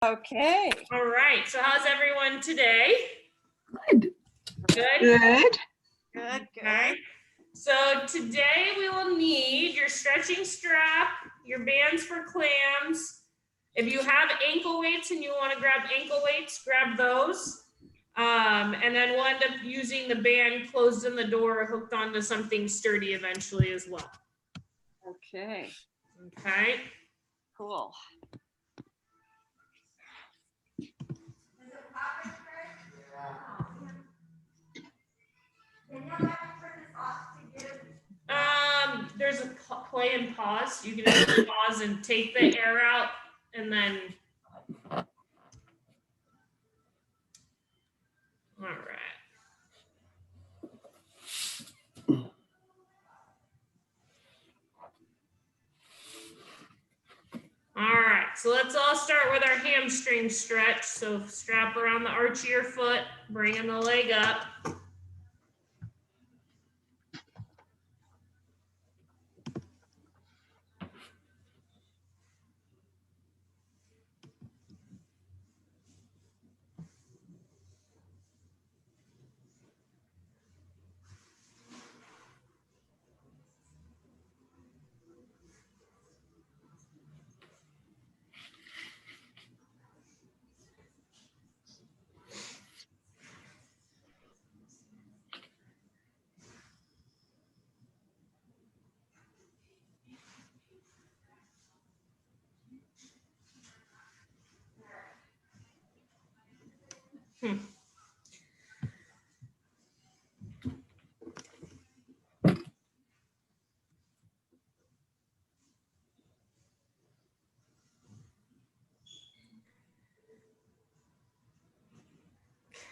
Okay. All right. So how's everyone today? Good. Good? Good. Good, Okay. So today we will need your stretching strap, your bands for clams. If you have ankle weights and you want to grab ankle weights, grab those. And then we'll end up using the band closed in the door or hooked onto something sturdy eventually as well. Okay, Okay. cool. There's a play and pause. You can just pause and take the air out and then. All right. All right, so let's all start with our hamstring stretch. So strap around the arch of your foot, bringing the leg up.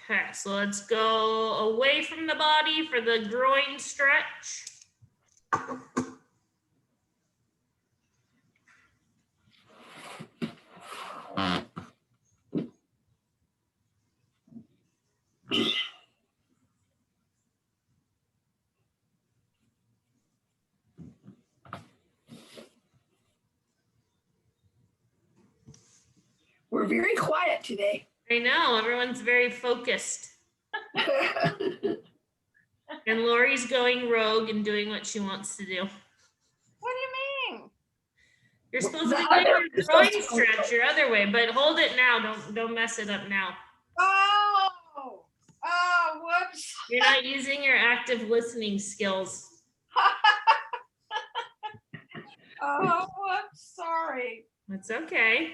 Okay, so let's go away from the body for the groin stretch. We're very quiet today. I know, everyone's very focused. And Lori's going rogue and doing what she wants to do. What do you mean? You're supposed to be doing your groin stretch your other way, but hold it now. Don't mess it up now. Oh, whoops. You're not using your active listening skills. Oh, whoops, sorry. It's okay.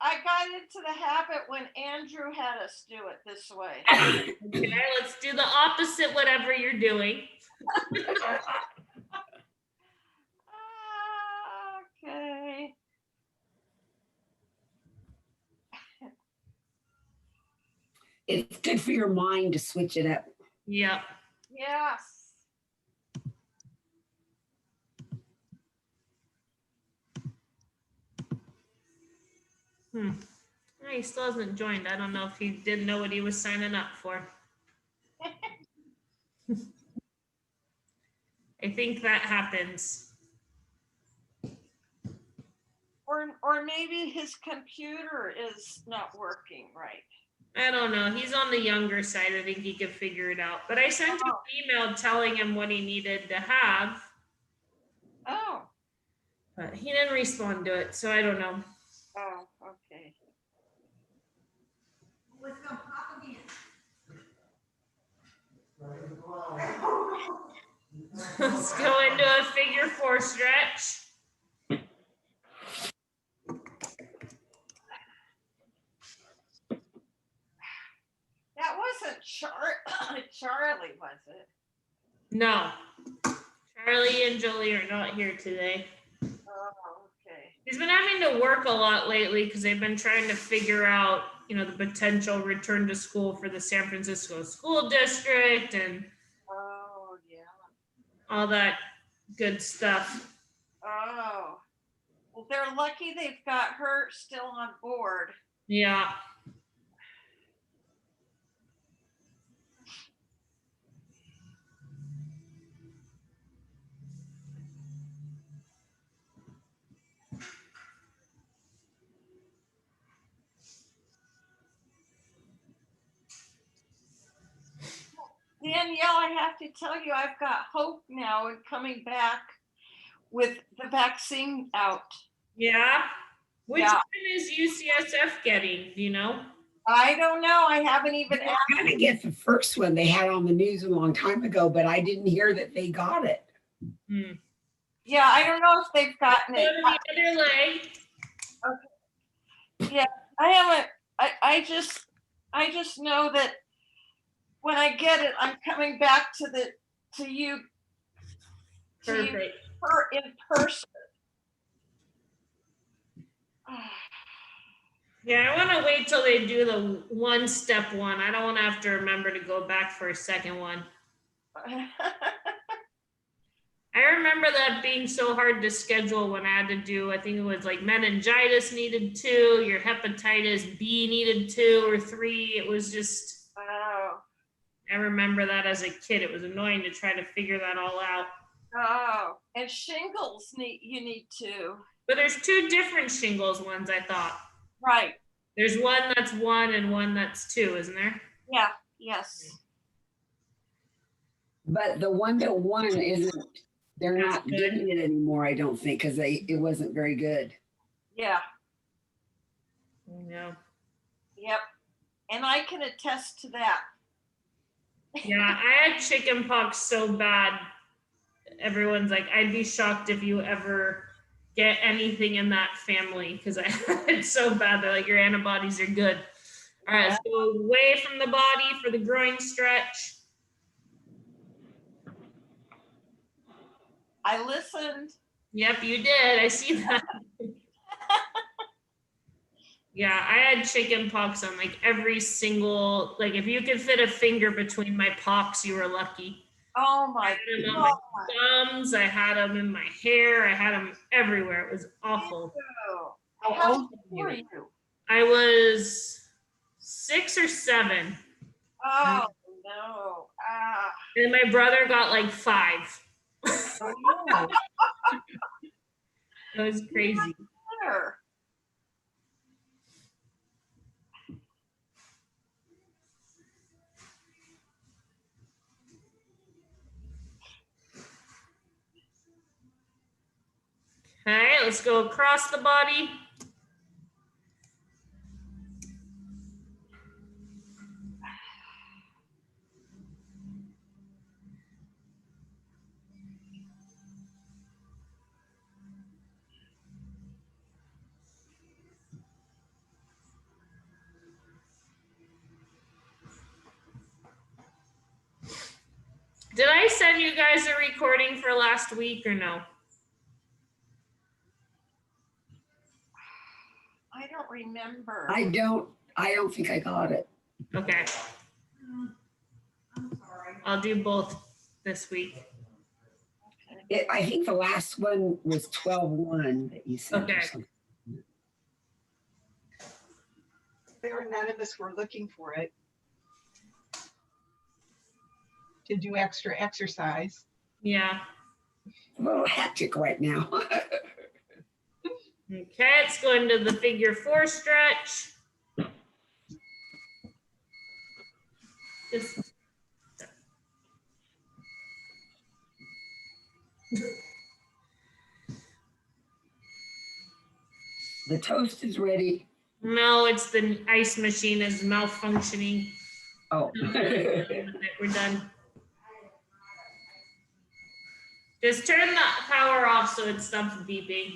I got into the habit when Andrew had us do it this way. Okay, let's do the opposite, whatever you're doing. Okay. It's good for your mind to switch it up. Yep. Yes. Oh, he still hasn't joined. I don't know if he didn't know what he was signing up for. I think that happens. Or maybe his computer is not working right. I don't know. He's on the younger side. I think he could figure it out. But I sent him an email telling him what he needed to have. Oh. But he didn't respond to it, so I don't know. Oh, okay. Let's go into a figure 4 stretch. That wasn't Charlie, was it? No. Charlie and Jolie are not here today. Oh, okay. He's been having to work a lot lately because they've been trying to figure out, the potential return to school for the San Francisco School District and all that good stuff. Oh. Well, they're lucky they've got her still on board. Yeah. Danielle, I have to tell you, I've got hope now in coming back with the vaccine out. Yeah. Which Yeah. one is UCSF getting? Do you know? I don't know. I haven't even They asked. were gonna get the first one they had on the news a long time ago, but I didn't hear that they got it. Hmm. Yeah, I don't know if they've gotten Go it. to the other leg. Yeah, I haven't. I just know that when I get it, I'm coming back to you Perfect. in person. Yeah, I want to wait till they do the one-step one. I don't want to have to remember to go back for a second one. I remember that being so hard to schedule when I had to do, I think it was like meningitis needed 2, your hepatitis B needed 2 or 3. It was just, Oh, I remember that as a kid. It was annoying to try to figure that all out. oh, and shingles you need to. But there's 2 different shingles ones, I thought. Right. There's one that's 1 and one that's 2, isn't there? Yeah. Yes. But the one that won isn't, they're That's not good. giving it anymore, I don't think, because it wasn't very good. Yeah. Yeah. Yep. And I can attest to that. Yeah, I had chicken pox so bad. Everyone's like, I'd be shocked if you ever get anything in that family because I had it so bad. They're like, your antibodies are good. All right, let's go away from the body for the groin stretch. I listened. Yep, you did. I see that. Yeah, I had chicken pox on like every single, like if you could fit a finger between my pox, you were lucky. Oh I my had them on God. my thumbs, I had them in my hair, I had them everywhere. It was awful. Ew. How How old old were were you? you? I was 6 or 7. Oh no. Ah. And my brother got like 5. Oh, It was crazy. Better. Okay, let's go across the body. Did I send you guys a recording for last week or no? I don't remember. I don't think I got it. Okay. I'll do both this week. I think the last one was 12-1 that you said. Okay. Or something. There, none of us were looking for it to do extra exercise. Yeah. A little hectic right now. Okay, let's go into the figure 4 stretch. Just The toast is ready. no, it's the ice machine is malfunctioning. Oh. We're done. Just turn the power off so it stops beeping.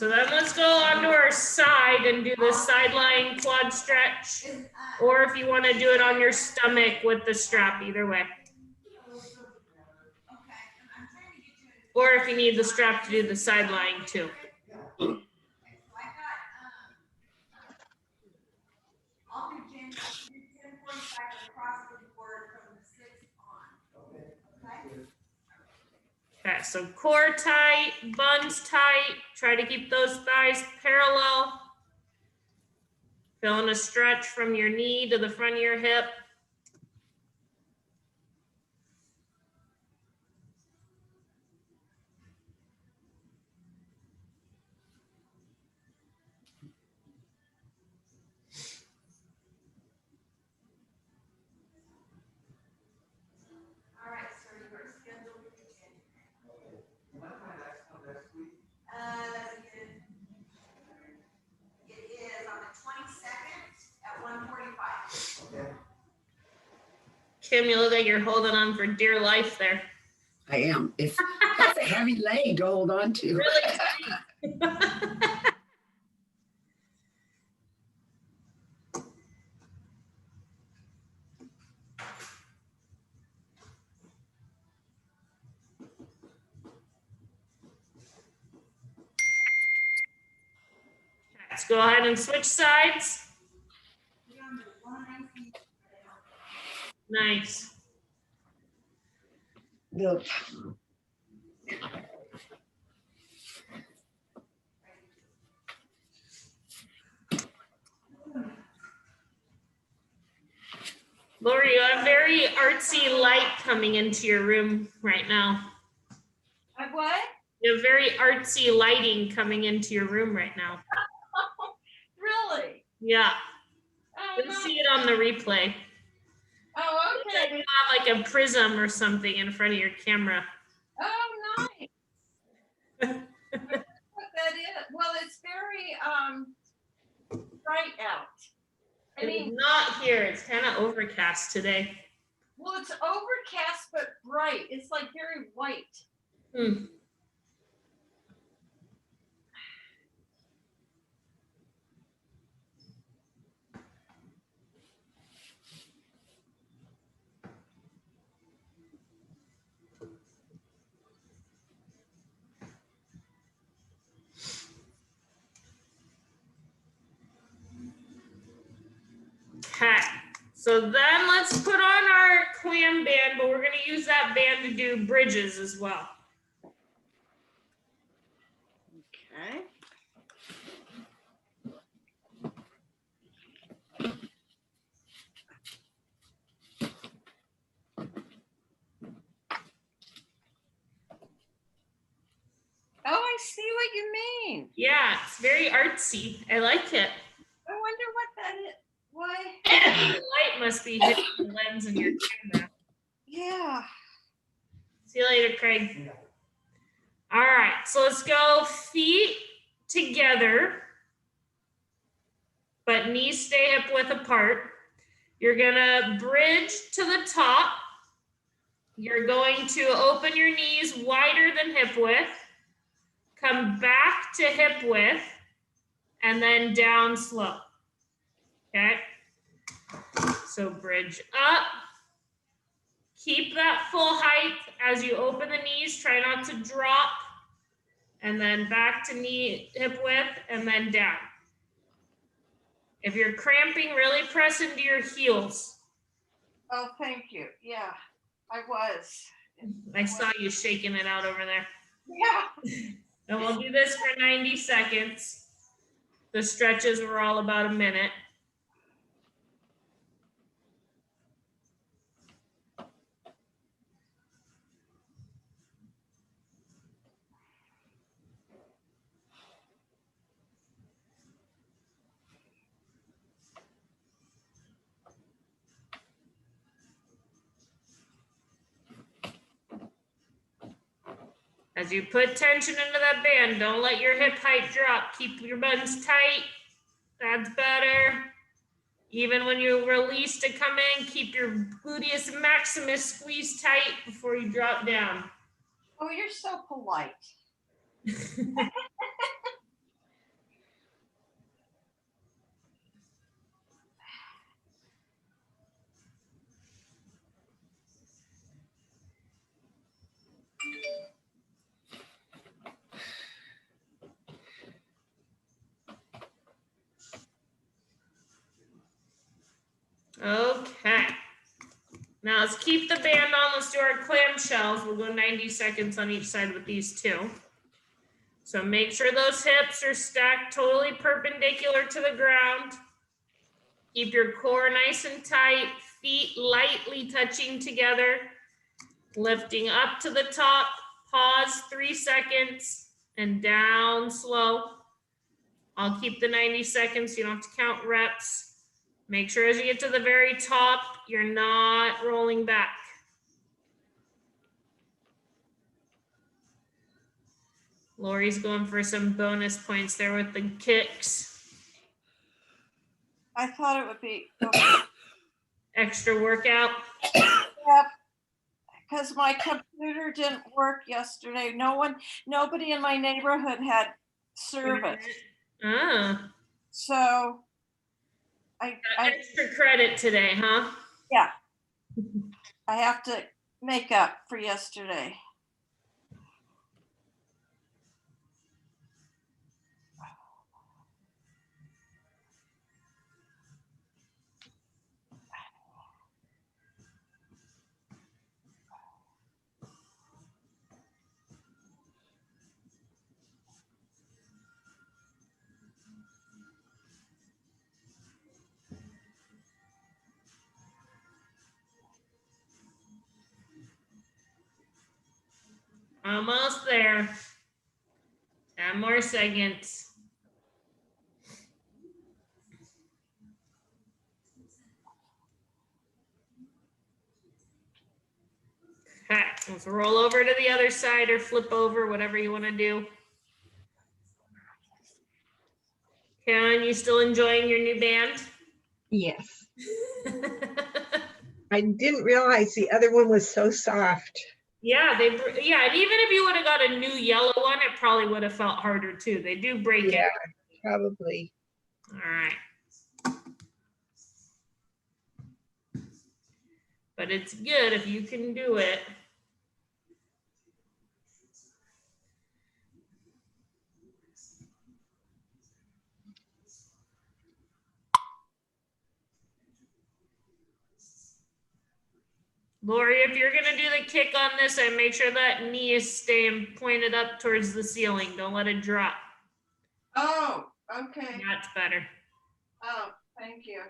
So then let's go onto our side and do the sideline quad stretch. Or if you want to do it on your stomach with the strap, either way. Or if you need the strap to do the sideline too. Okay, so core tight, buns tight. Try to keep those thighs parallel. Feeling a stretch from your knee to the front of your hip. Kim, you look like you're holding on for dear life there. I am. That's a heavy leg to hold on to. Really Let's go ahead and switch sides. Nice. Look. Lori, you have very artsy light coming into your room right now. What? You have very artsy lighting coming into your room right now. Really? Yeah, Oh, you'll no. see it on the replay. Oh, You okay. have like a prism or something in front of your camera. Oh, nice. What that is? Well, it's very bright out. I It's mean, not here. It's kind of overcast today. well, it's overcast but bright. It's like very white. Hmm. Okay, so then let's put on our clam band, but we're going to use that band to do bridges as well. Okay. Oh, I see what you mean. Yeah, it's very artsy. I like it. I wonder what that is. Why? The light must be hitting the lens in your camera. Yeah. See you later, Craig. All right, so let's go feet together, but knees stay hip width apart. You're gonna bridge to the top. You're going to open your knees wider than hip width, come back to hip width, and then down slow. Okay? So bridge up. Keep that full height as you open the knees. Try not to drop. And then back to knee hip width and then down. If you're cramping, really press into your heels. Oh, thank you. Yeah, I was. I saw you shaking it out over there. Yeah. And we'll do this for 90 seconds. The stretches were all about a minute. As you put tension into that band, don't let your hip height drop. Keep your buttons tight. That's better. Even when you release to come in, keep your gluteus maximus squeezed tight before you drop down. Oh, you're so polite. Okay. Now let's keep the band on. Let's do our clamshells. We'll go 90 seconds on each side with these two. So make sure those hips are stacked totally perpendicular to the ground. Keep your core nice and tight, feet lightly touching together. Lifting up to the top, pause 3 seconds, and down slow. I'll keep the 90 seconds, you don't have to count reps. Make sure as you get to the very top, you're not rolling back. Lori's going for some bonus points there with the kicks. I thought it would be, Extra workout. because my computer didn't work yesterday. Nobody in my neighborhood had service. Ah, So I extra credit today, huh? I have to make up for yesterday. Almost there. 10 more seconds. Okay, let's roll over to the other side or flip over, whatever you want to do. Karen, you still enjoying your new band? Yes. I didn't realize the other one was so soft. Yeah, and even if you would have got a new yellow one, it probably would have felt harder too. They do break it. Yeah, probably. All right. But it's good if you can do it. Lori, if you're gonna do the kick on this, and make sure that knee is staying pointed up towards the ceiling. Don't let it drop. Oh, okay. That's better. Oh, thank you.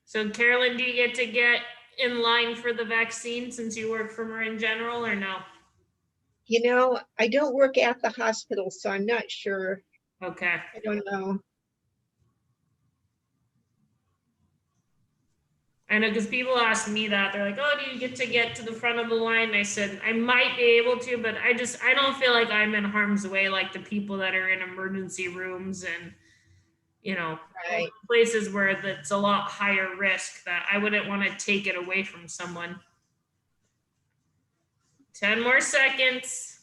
So Carolyn, do you get in line for the vaccine since you work for Marin General or no? You know, I don't work at the hospital, so I'm not sure. Okay. I don't know. I know because people ask me that. They're like, oh, do you get to the front of the line? And I said, I might be able to, but I don't feel like I'm in harm's way like the people that are in emergency rooms and, Right. places where it's a lot higher risk that I wouldn't want to take it away from someone. 10 more seconds.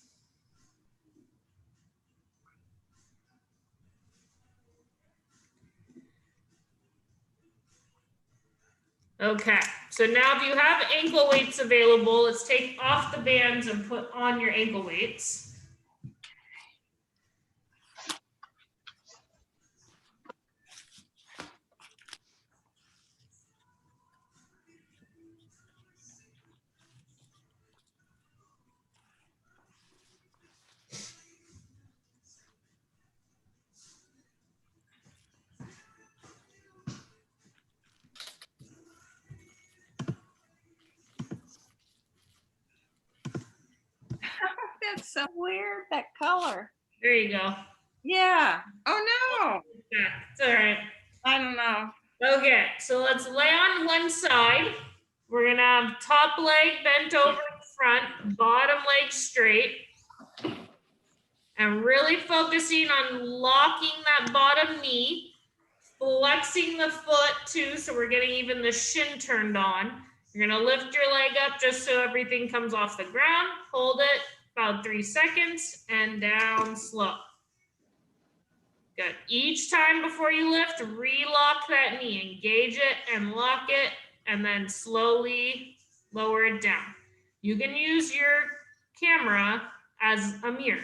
Okay, so now if you have ankle weights available, let's take off the bands and put on your ankle weights. That's so weird, that color. There you go. Yeah. Oh, no. Yeah, it's all right. I don't know. Okay, so let's lay on one side. We're gonna have top leg bent over in front, bottom leg straight. And really focusing on locking that bottom knee, flexing the foot too, so we're getting even the shin turned on. You're gonna lift your leg up just so everything comes off the ground. Hold it about 3 seconds and down slow. Good. Each time before you lift, relock that knee, engage it and lock it, and then slowly lower it down. You can use your camera as a mirror.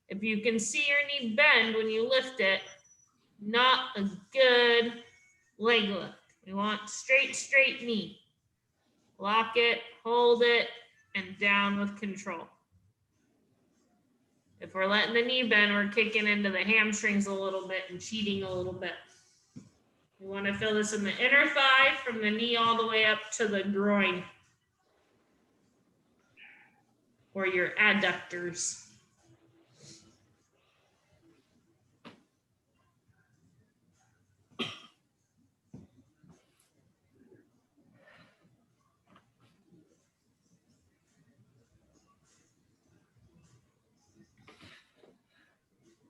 If you can see your knee bend when you lift it, not a good leg lift. We want straight knee. Lock it, hold it, and down with control. If we're letting the knee bend, we're kicking into the hamstrings a little bit and cheating a little bit. We want to feel this in the inner thigh from the knee all the way up to the groin or your adductors.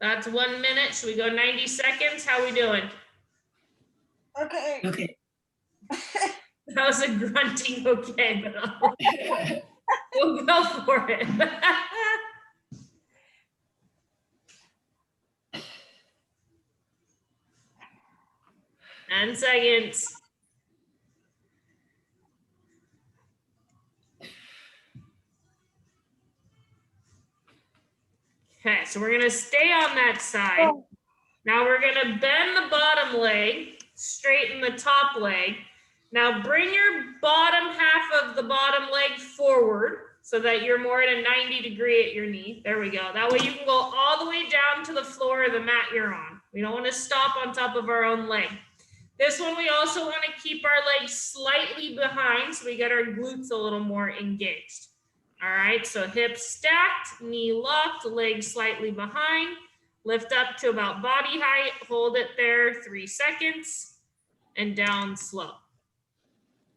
That's 1 minute. Should we go 90 seconds? How we doing? Okay. Okay. That was a grunting okay, but we'll go for it. 10 seconds. Okay, so we're gonna stay on that side. Now we're gonna bend the bottom leg, straighten the top leg. Now bring your bottom half of the bottom leg forward so that you're more at a 90 degree at your knee. There we go. That way you can go all the way down to the floor of the mat you're on. We don't want to stop on top of our own leg. This one, we also want to keep our legs slightly behind so we get our glutes a little more engaged. All right, so hips stacked, knee locked, legs slightly behind. Lift up to about body height, hold it there 3 seconds, and down slow.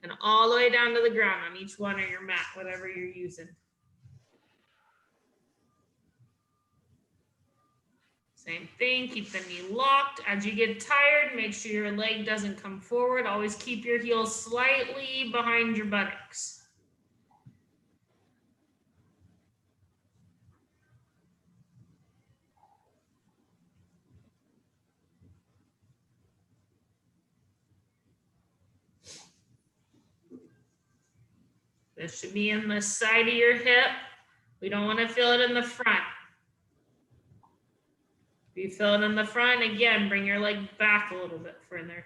And all the way down to the ground on each one of your mat, whatever you're using. Same thing, keep the knee locked. As you get tired, make sure your leg doesn't come forward. Always keep your heels slightly behind your buttocks. This should be in the side of your hip. We don't want to feel it in the front. If you feel it in the front, again, bring your leg back a little bit further.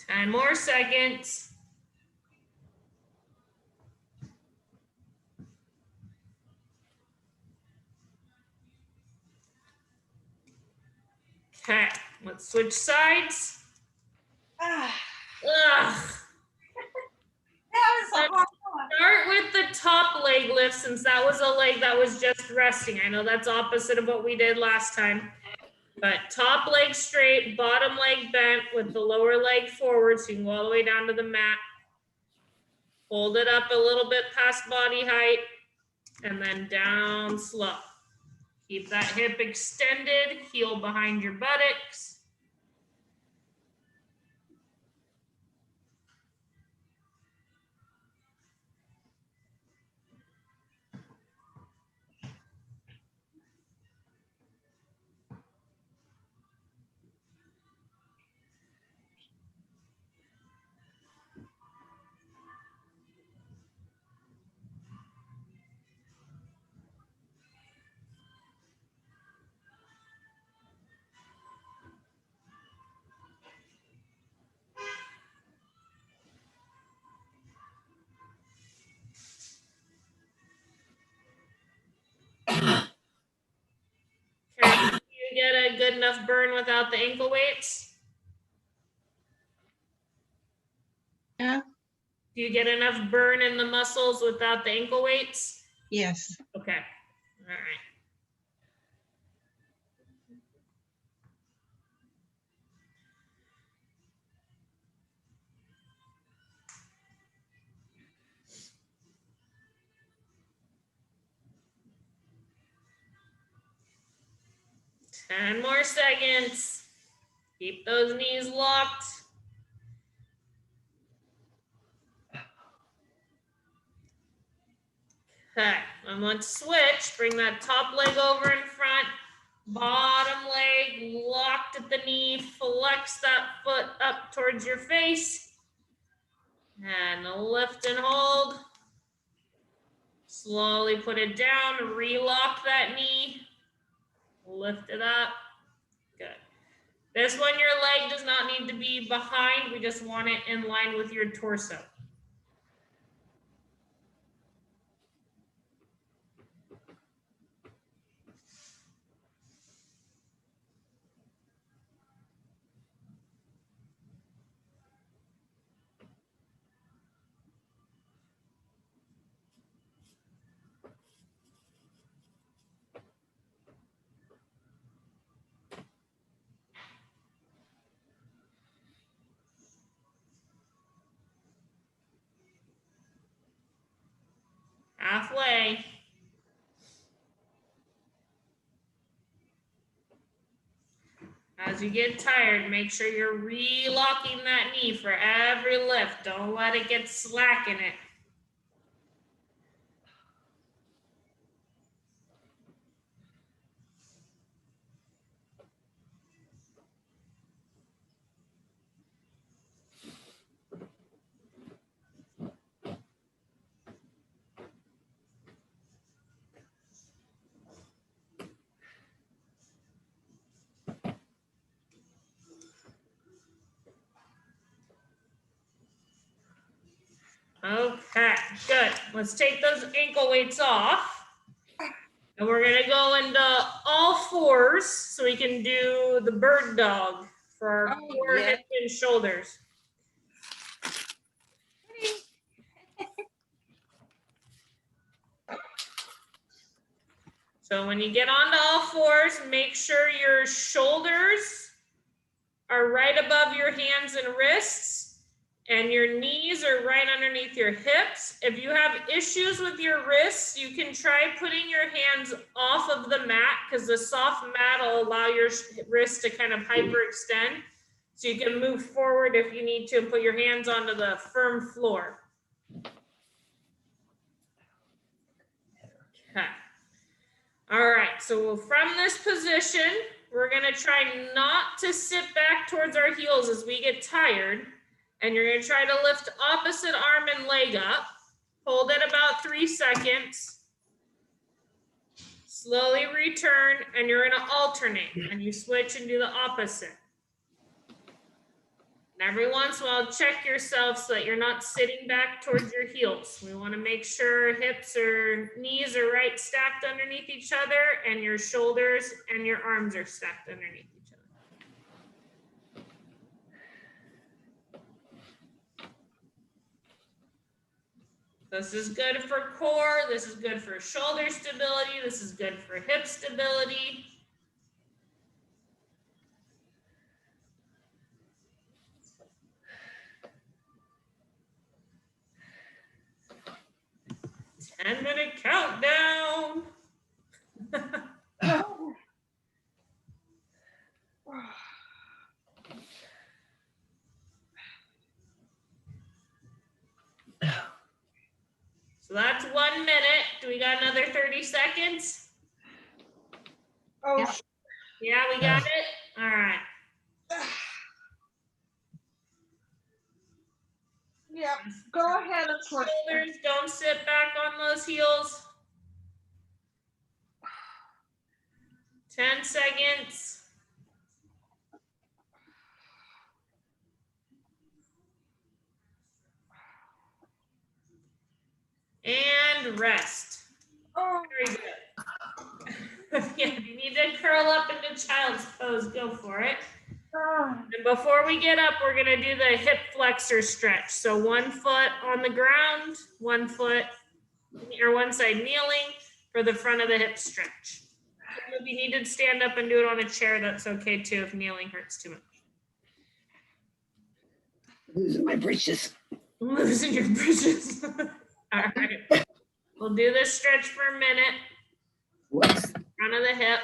Ten more seconds. Okay, let's switch sides. Ah, Ugh. that was a hard one. Start with the top leg lift since that was a leg that was just resting. I know that's opposite of what we did last time. But top leg straight, bottom leg bent with the lower leg forward so you can go all the way down to the mat. Hold it up a little bit past body height and then down slow. Keep that hip extended, heel behind your buttocks. Okay, do you get a good enough burn without the ankle weights? Yeah. Do you get enough burn in the muscles without the ankle weights? Yes. Okay, all right. 10 more seconds. Keep those knees locked. Okay, and let's switch. Bring that top leg over in front. Bottom leg locked at the knee. Flex that foot up towards your face. And lift and hold. Slowly put it down. Relock that knee. Lift it up. Good. This one, your leg does not need to be behind. We just want it in line with your torso. Halfway. As you get tired, make sure you're relocking that knee for every lift. Don't let it get slack in it. Okay, good. Let's take those ankle weights off. And we're gonna go into all fours so we can do the bird dog for our core, yeah. hips, and shoulders. So when you get onto all fours, make sure your shoulders are right above your hands and wrists, and your knees are right underneath your hips. If you have issues with your wrists, you can try putting your hands off of the mat, because the soft mat will allow your wrists to kind of hyperextend. So you can move forward if you need to and put your hands onto the firm floor. Okay. All right, so from this position, we're gonna try not to sit back towards our heels as we get tired. And you're gonna try to lift opposite arm and leg up. Hold it about 3 seconds. Slowly return, and you're gonna alternate. And you switch and do the opposite. And every once in a while, check yourself so that you're not sitting back towards your heels. We wanna make sure hips or knees are right stacked underneath each other, and your shoulders and your arms are stacked underneath each other. This is good for core, this is good for shoulder stability, this is good for hip stability. Ten-minute countdown. So that's 1 minute. Do we got another 30 seconds? Oh, Yeah, we got it? All right. yeah, go ahead and push. Shoulders, don't sit back on those heels. 10 seconds. And rest. Oh, Very good. Yeah, if you need to curl up into child's pose, go for it. And before we get up, we're gonna do the hip flexor stretch. So 1 foot on the ground, 1 foot or one side kneeling for the front of the hip stretch. If you need to stand up and do it on a chair, that's okay too if kneeling hurts too much. Losing my britches. Losing your britches. All right. We'll do this stretch for a minute. Whoops. Front of the hip.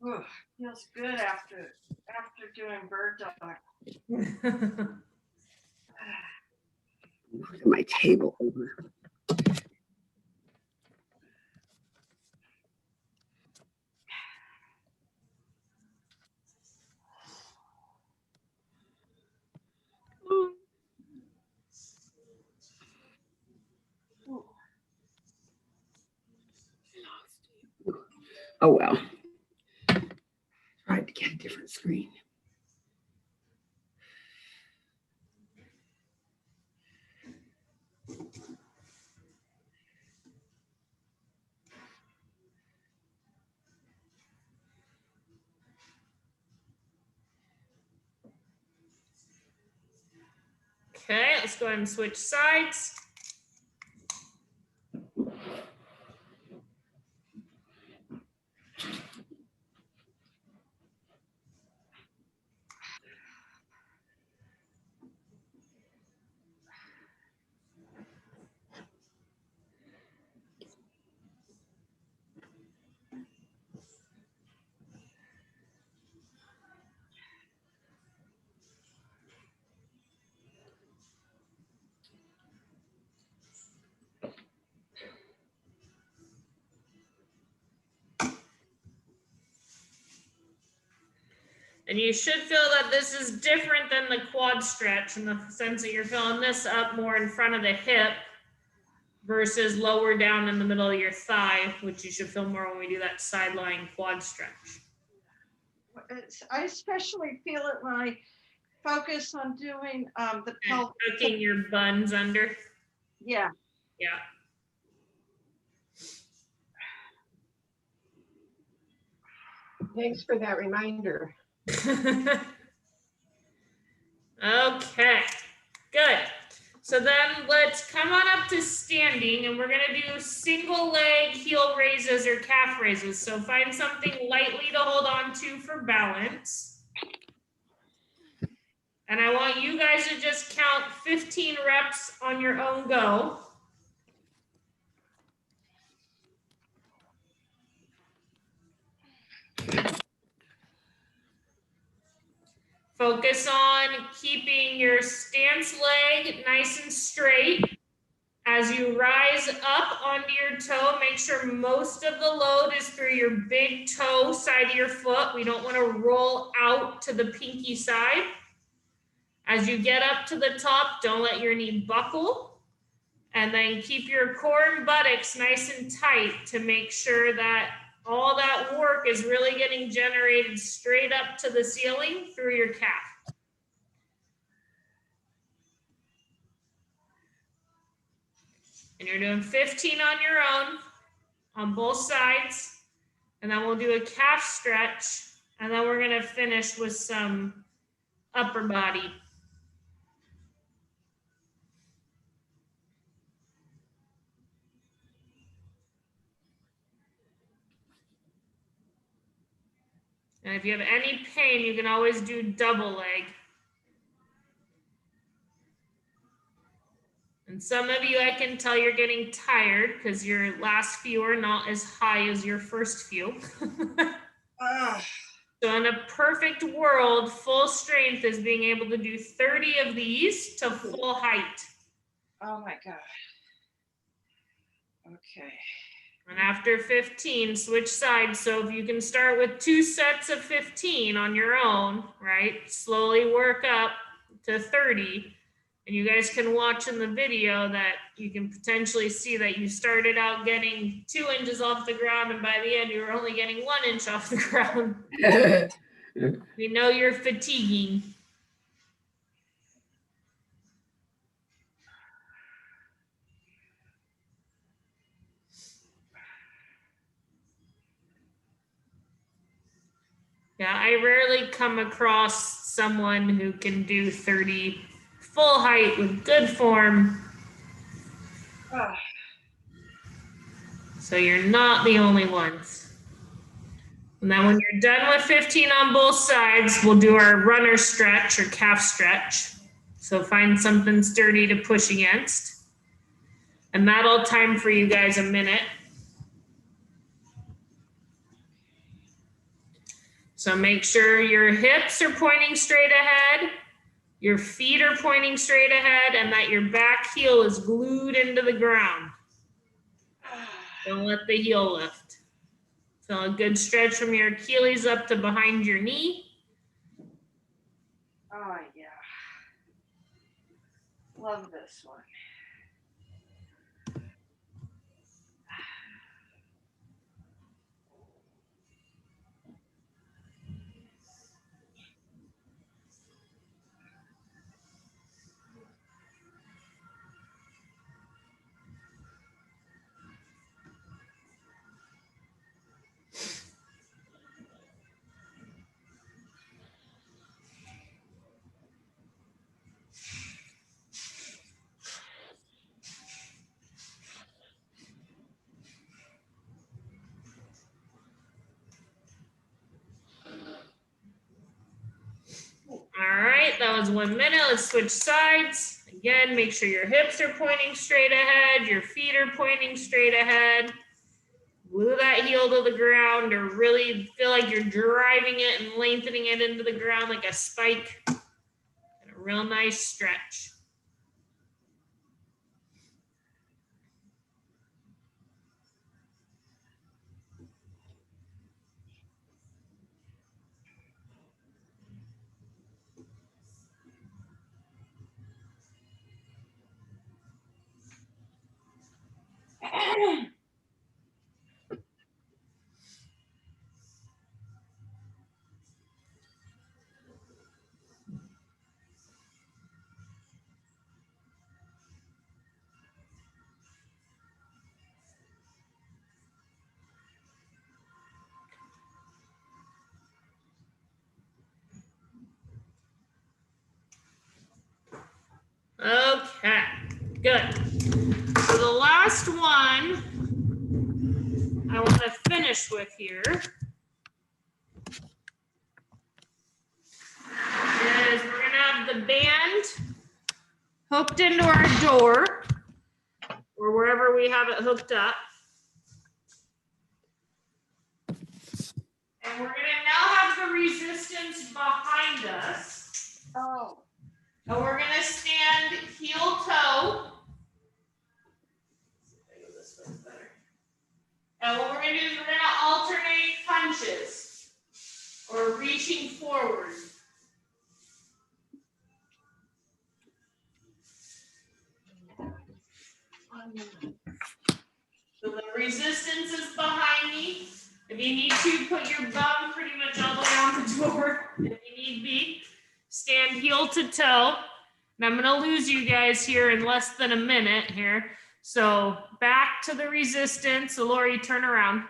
Ooh, feels good after doing bird dog. Look at my table. Oh, well. Tried to get a different screen. Okay, let's go ahead and switch sides. And you should feel that this is different than the quad stretch in the sense that you're feeling this up more in front of the hip versus lower down in the middle of your thigh, which you should feel more when we do that sideline quad stretch. I especially feel it when I focus on doing the And pelvic. tucking your buns under. Yeah. Yeah. Thanks for that reminder. Okay, good. So then let's come on up to standing, and we're gonna do single leg heel raises or calf raises. So find something lightly to hold on to for balance. And I want you guys to just count 15 reps on your own go. Focus on keeping your stance leg nice and straight. As you rise up onto your toe, make sure most of the load is through your big toe side of your foot. We don't want to roll out to the pinky side. As you get up to the top, don't let your knee buckle. And then keep your core and buttocks nice and tight to make sure that all that work is really getting generated straight up to the ceiling through your calf. And you're doing 15 on your own on both sides. And then we'll do a calf stretch. And then we're going to finish with some upper body. And if you have any pain, you can always do double leg. And some of you, I can tell you're getting tired because your last few are not as high as your first few. So in a perfect world, full strength is being able to do 30 of these to full height. Oh my God. Okay. And after 15, switch sides. So if you can start with 2 sets of 15 on your own, right? Slowly work up to 30. And you guys can watch in the video that you can potentially see that you started out getting 2 inches off the ground, and by the end, you were only getting 1 inch off the ground. We know you're fatiguing. Yeah, I rarely come across someone who can do 30 full height with good form. So you're not the only ones. And then when you're done with 15 on both sides, we'll do our runner stretch or calf stretch. So find something sturdy to push against. And that'll time for you guys a minute. So make sure your hips are pointing straight ahead, your feet are pointing straight ahead, and that your back heel is glued into the ground. Don't let the heel lift. Feel a good stretch from your Achilles up to behind your knee. Oh, yeah. Love this one. All right, that was 1 minute. Let's switch sides. Again, make sure your hips are pointing straight ahead, your feet are pointing straight ahead. Glue that heel to the ground or really feel like you're driving it and lengthening it into the ground like a spike. And a real nice stretch. Okay, good. So the last one I want to finish with here is we're going to have the band hooked into our door or wherever we have it hooked up. And we're going to now have the resistance behind us. Oh. And we're going to stand heel toe. And what we're going to do is we're going to alternate punches or reaching forward. So the resistance is behind me. If you need to, put your bum pretty much all the way on the door if you need be. Stand heel to toe. And I'm going to lose you guys here in less than a minute here. So back to the resistance. So Lori, turn around.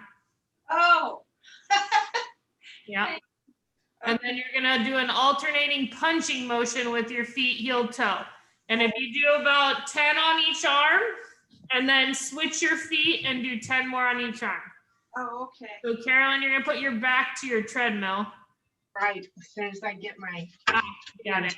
Oh. Yeah. And then you're going to do an alternating punching motion with your feet heel toe. And if you do about 10 on each arm, and then switch your feet and do 10 more on each arm. Oh, okay. So Carolyn, you're going to put your back to your treadmill. Right, as soon as I get my. Got it.